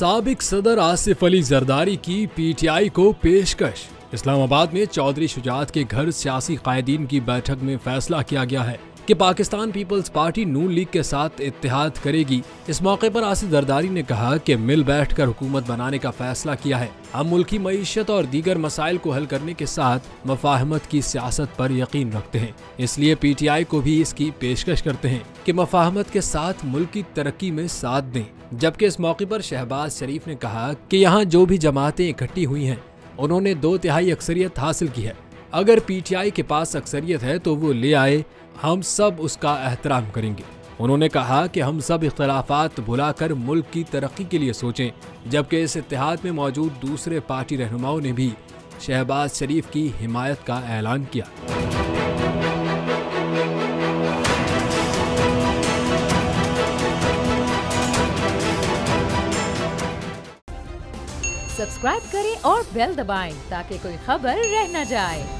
साबिक सदर आसिफ अली जरदारी की पीटीआई को पेशकश। इस्लामाबाद में चौधरी शुजात के घर सियासी कायदीन की बैठक में फैसला किया गया है कि पाकिस्तान पीपल्स पार्टी नून लीग के साथ इत्तेहाद करेगी। इस मौके पर आसिफ जरदारी ने कहा कि मिल बैठकर हुकूमत बनाने का फैसला किया है। हम मुल्की मईशत और दीगर मसाइल को हल करने के साथ मफाहमत की सियासत पर यकीन रखते हैं, इसलिए पीटीआई को भी इसकी पेशकश करते हैं कि मफाहमत के साथ मुल्क की तरक्की में साथ दें। जबकि इस मौके पर शहबाज शरीफ ने कहा कि यहाँ जो भी जमातें इकट्ठी हुई हैं उन्होंने 2/3 अक्सरियत हासिल की है। अगर पीटीआई के पास अक्सरियत है तो वो ले आए, हम सब उसका एहतराम करेंगे। उन्होंने कहा कि हम सब इख्तलाफात भुलाकर मुल्क की तरक्की के लिए सोचें। जबकि इस इत्तेहाद में मौजूद दूसरे पार्टी रहनुमाओं ने भी शहबाज शरीफ की हिमायत का ऐलान किया। सब्सक्राइब करें और बेल दबाएं ताकि कोई खबर रह न जाए।